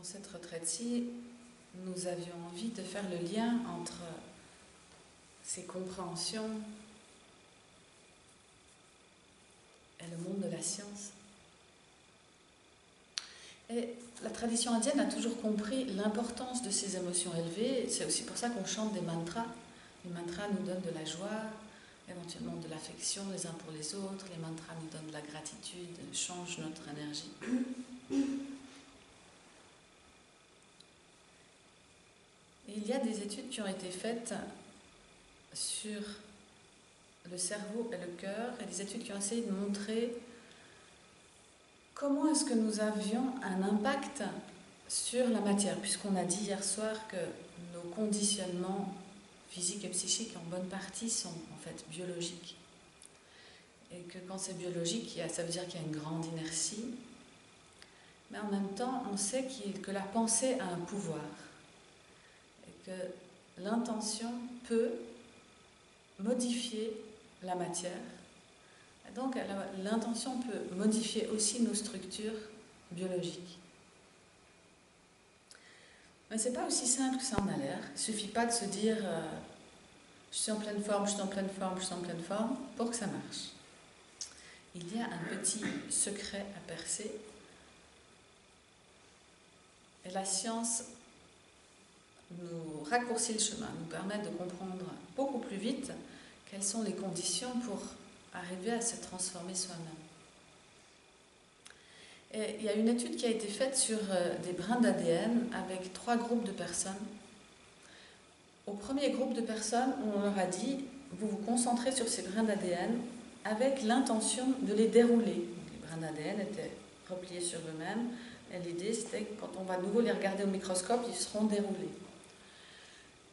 cette retraite-ci, nous avions envie de faire le lien entre ces compréhensions et le monde de la science. Et la tradition indienne a toujours compris l'importance de ces émotions élevées. C'est aussi pour ça qu'on chante des mantras. Les mantras nous donnent de la joie, éventuellement de l'affection les uns pour les autres. Les mantras nous donnent de la gratitude, changent notre énergie. Et il y a des études qui ont été faites sur le cerveau et le cœur, et des études qui ont essayé de montrer comment est-ce que nous avions un impact sur la matière, puisqu'on a dit hier soir que nos conditionnements physiques et psychiques en bonne partie sont en fait biologiques. Et que quand c'est biologique, ça veut dire qu'il y a une grande inertie. Mais en même temps, on sait que la pensée a un pouvoir. Et que l'intention peut modifier la matière. Et donc l'intention peut modifier aussi nos structures biologiques. Mais ce n'est pas aussi simple que ça en a l'air. Il ne suffit pas de se dire je suis en pleine forme, je suis en pleine forme, je suis en pleine forme, pour que ça marche. Il y a un petit secret à percer. Et la science nous raccourcit le chemin, nous permet de comprendre beaucoup plus vite quelles sont les conditions pour arriver à se transformer soi-même. Et il y a une étude qui a été faite sur des brins d'ADN avec 3 groupes de personnes. Au premier groupe de personnes, on leur a dit, vous vous concentrez sur ces brins d'ADN avec l'intention de les dérouler. Les brins d'ADN étaient repliés sur eux-mêmes, et l'idée c'était que quand on va de nouveau les regarder au microscope, ils seront déroulés.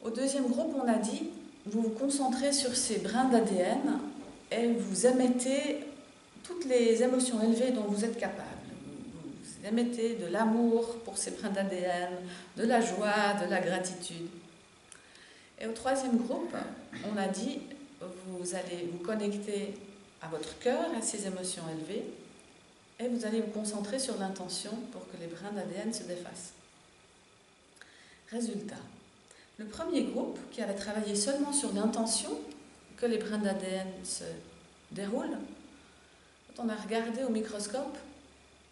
Au deuxième groupe, on a dit, vous vous concentrez sur ces brins d'ADN et vous émettez toutes les émotions élevées dont vous êtes capable. Vous émettez de l'amour pour ces brins d'ADN, de la joie, de la gratitude. Et au troisième groupe, on a dit, vous allez vous connecter à votre cœur, à ces émotions élevées, et vous allez vous concentrer sur l'intention pour que les brins d'ADN se défassent. Résultat. Le premier groupe, qui avait travaillé seulement sur l'intention que les brins d'ADN se déroulent, quand on a regardé au microscope,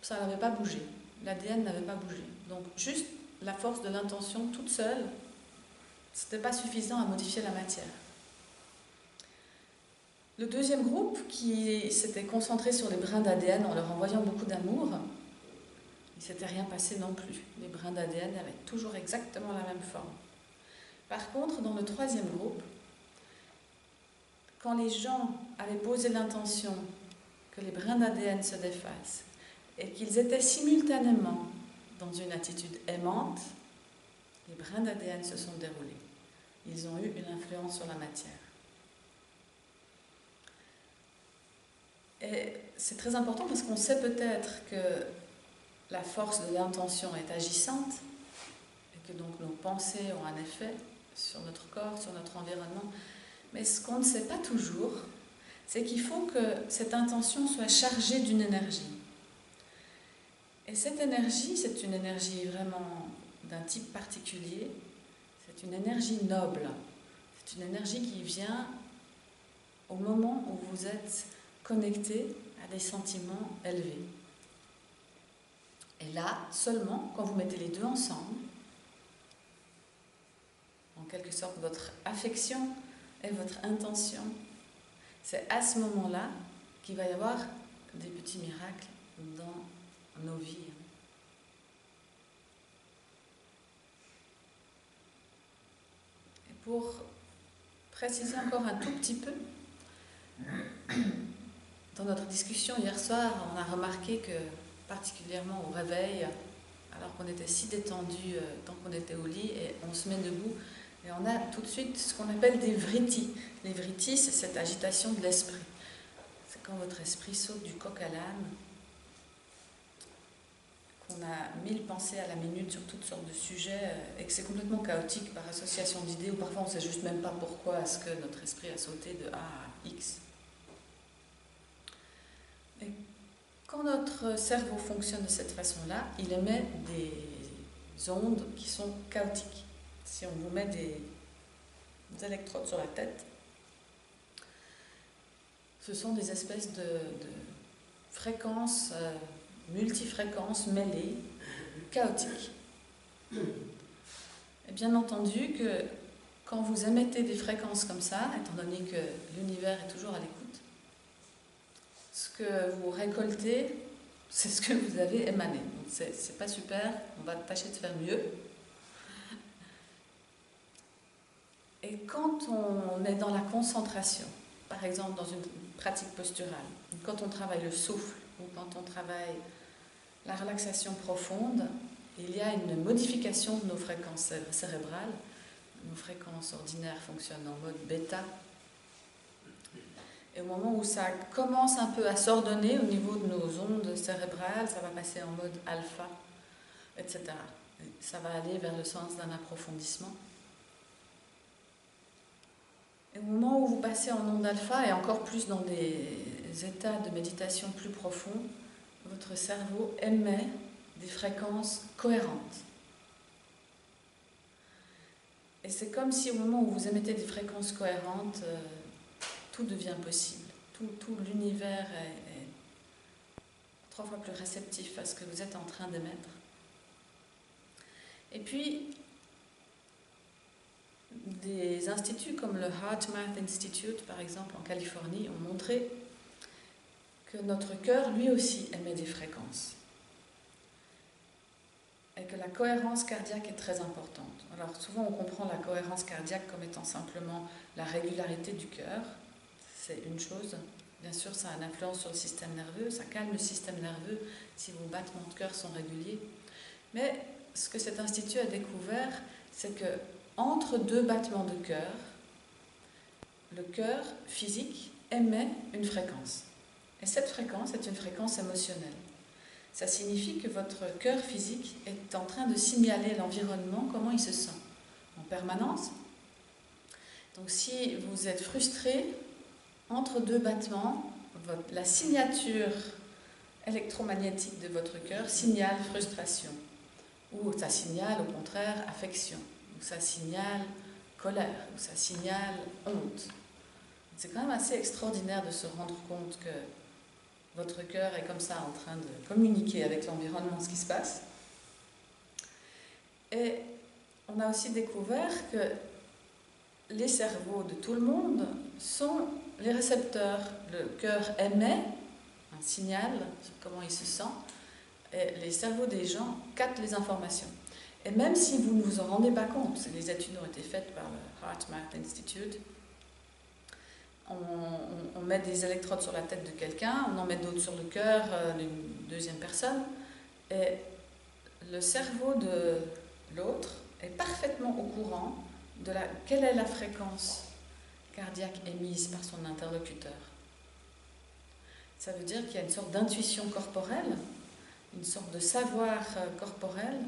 ça n'avait pas bougé. L'ADN n'avait pas bougé. Donc juste la force de l'intention toute seule, ce n'était pas suffisant à modifier la matière. Le deuxième groupe, qui s'était concentré sur les brins d'ADN en leur envoyant beaucoup d'amour, il ne s'était rien passé non plus. Les brins d'ADN avaient toujours exactement la même forme. Par contre, dans le troisième groupe, quand les gens avaient posé l'intention que les brins d'ADN se défassent et qu'ils étaient simultanément dans une attitude aimante, les brins d'ADN se sont déroulés. Ils ont eu une influence sur la matière. Et c'est très important parce qu'on sait peut-être que la force de l'intention est agissante et que donc nos pensées ont un effet sur notre corps, sur notre environnement. Mais ce qu'on ne sait pas toujours, c'est qu'il faut que cette intention soit chargée d'une énergie. Et cette énergie, c'est une énergie vraiment d'un type particulier, c'est une énergie noble, c'est une énergie qui vient au moment où vous êtes connecté à des sentiments élevés. Et là, seulement, quand vous mettez les deux ensemble, en quelque sorte votre affection et votre intention, c'est à ce moment-là qu'il va y avoir des petits miracles dans nos vies. Et pour préciser encore un tout petit peu, dans notre discussion hier soir, on a remarqué que, particulièrement au réveil, alors qu'on était si détendu tant qu'on était au lit, et on se met debout, et on a tout de suite ce qu'on appelle des vrittis. Les vrittis, c'est cette agitation de l'esprit. C'est quand votre esprit saute du coq à l'âne, qu'on a 1000 pensées à la minute sur toutes sortes de sujets, et que c'est complètement chaotique par association d'idées, ou parfois on ne sait juste même pas pourquoi est-ce que notre esprit a sauté de A à X. Et quand notre cerveau fonctionne de cette façon-là, il émet des ondes qui sont chaotiques. Si on vous met des électrodes sur la tête, ce sont des espèces de fréquences, multifréquences mêlées, chaotiques. Et bien entendu que quand vous émettez des fréquences comme ça, étant donné que l'univers est toujours à l'écoute, ce que vous récoltez, c'est ce que vous avez émané. Donc c'est pas super, on va tâcher de faire mieux. Et quand on est dans la concentration, par exemple dans une pratique posturale, quand on travaille le souffle ou quand on travaille la relaxation profonde, il y a une modification de nos fréquences cérébrales. Nos fréquences ordinaires fonctionnent en mode bêta. Et au moment où ça commence un peu à s'ordonner au niveau de nos ondes cérébrales, ça va passer en mode alpha, etc. Et ça va aller vers le sens d'un approfondissement. Et au moment où vous passez en onde alpha, et encore plus dans des états de méditation plus profonds, votre cerveau émet des fréquences cohérentes. Et c'est comme si au moment où vous émettez des fréquences cohérentes, tout devient possible. Tout l'univers est 3 fois plus réceptif à ce que vous êtes en train d'émettre. Et puis, des instituts comme le HeartMath Institute, par exemple, en Californie, ont montré que notre cœur, lui aussi, émet des fréquences. Et que la cohérence cardiaque est très importante. Alors, souvent, on comprend la cohérence cardiaque comme étant simplement la régularité du cœur. C'est une chose. Bien sûr, ça a une influence sur le système nerveux, ça calme le système nerveux si vos battements de cœur sont réguliers. Mais ce que cet institut a découvert, c'est que entre 2 battements de cœur, le cœur physique émet une fréquence. Et cette fréquence est une fréquence émotionnelle. Ça signifie que votre cœur physique est en train de signaler l'environnement, comment il se sent, en permanence. Donc si vous êtes frustré, entre 2 battements, la signature électromagnétique de votre cœur signale frustration, ou ça signale au contraire affection, ou ça signale colère, ou ça signale honte. C'est quand même assez extraordinaire de se rendre compte que votre cœur est comme ça en train de communiquer avec l'environnement, ce qui se passe. Et on a aussi découvert que les cerveaux de tout le monde sont les récepteurs. Le cœur émet un signal sur comment il se sent, et les cerveaux des gens captent les informations. Et même si vous ne vous en rendez pas compte, les études ont été faites par le HeartMath Institute, on met des électrodes sur la tête de quelqu'un, on en met d'autres sur le cœur d'une deuxième personne, et le cerveau de l'autre est parfaitement au courant de quelle est la fréquence cardiaque émise par son interlocuteur. Ça veut dire qu'il y a une sorte d'intuition corporelle, une sorte de savoir corporel.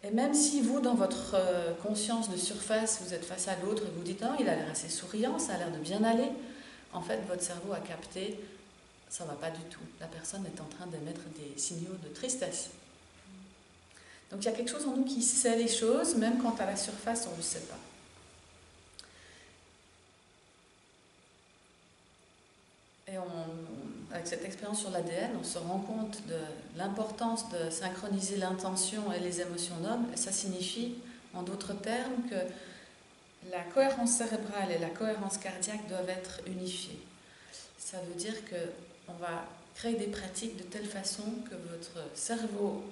Et même si vous, dans votre conscience de surface, vous êtes face à l'autre et vous dites « Non, il a l'air assez souriant, ça a l'air de bien aller », en fait, votre cerveau a capté « Ça ne va pas du tout, la personne est en train d'émettre des signaux de tristesse ». Donc il y a quelque chose en nous qui sait les choses, même quand à la surface, on ne le sait pas. Et avec cette expérience sur l'ADN, on se rend compte de l'importance de synchroniser l'intention et les émotions nobles. Et ça signifie, en d'autres termes, que la cohérence cérébrale et la cohérence cardiaque doivent être unifiées. Ça veut dire qu'on va créer des pratiques de telle façon que votre cerveau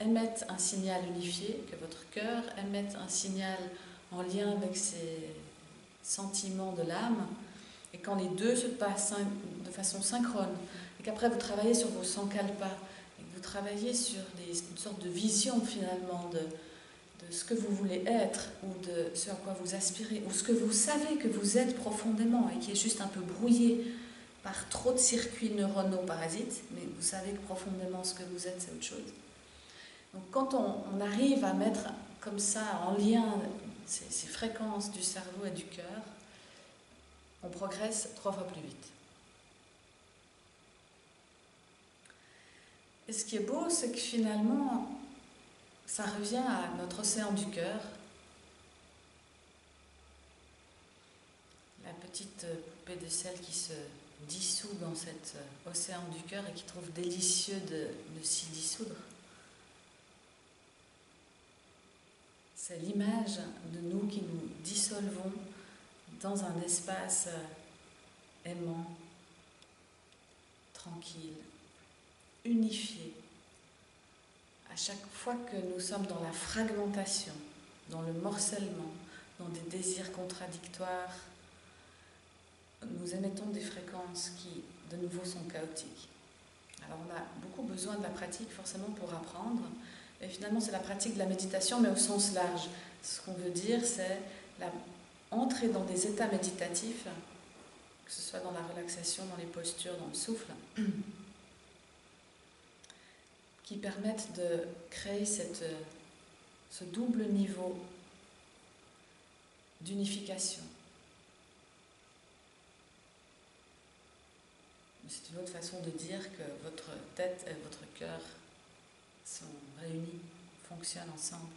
émette un signal unifié, que votre cœur émette un signal en lien avec ses sentiments de l'âme, et quand les deux se passent de façon synchrone, et qu'après vous travaillez sur vos sankalpas, et que vous travaillez sur une sorte de vision finalement de ce que vous voulez être, ou de ce à quoi vous aspirez, ou ce que vous savez que vous êtes profondément, et qui est juste un peu brouillé par trop de circuits neuronaux parasites, mais vous savez que profondément ce que vous êtes, c'est autre chose. Donc quand on arrive à mettre comme ça en lien ces fréquences du cerveau et du cœur, on progresse 3 fois plus vite. Et ce qui est beau, c'est que finalement, ça revient à notre océan du cœur, la petite poupée de sel qui se dissout dans cet océan du cœur et qui trouve délicieux de s'y dissoudre. C'est l'image de nous qui nous dissolvons dans un espace aimant, tranquille, unifié. À chaque fois que nous sommes dans la fragmentation, dans le morcellement, dans des désirs contradictoires, nous émettons des fréquences qui, de nouveau, sont chaotiques. Alors on a beaucoup besoin de la pratique forcément pour apprendre, et finalement c'est la pratique de la méditation mais au sens large. Ce qu'on veut dire c'est entrer dans des états méditatifs, que ce soit dans la relaxation, dans les postures, dans le souffle, qui permettent de créer ce double niveau d'unification. C'est une autre façon de dire que votre tête et votre cœur sont réunis, fonctionnent ensemble.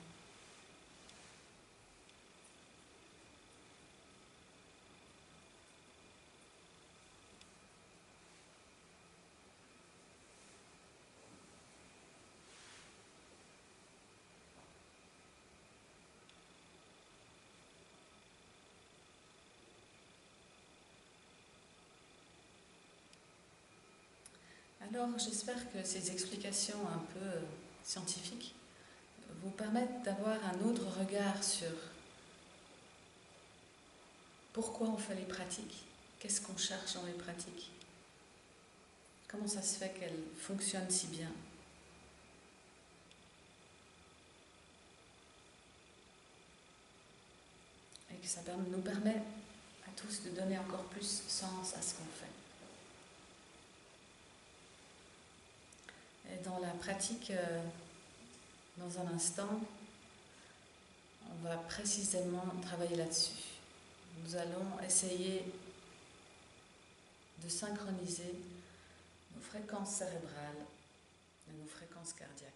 Alors, j'espère que ces explications un peu scientifiques vous permettent d'avoir un autre regard sur pourquoi on fait les pratiques, qu'est-ce qu'on cherche dans les pratiques, comment ça se fait qu'elles fonctionnent si bien. Et que ça nous permet à tous de donner encore plus sens à ce qu'on fait. Et dans la pratique, dans un instant, on va précisément travailler là-dessus. Nous allons essayer de synchroniser nos fréquences cérébrales et nos fréquences cardiaques.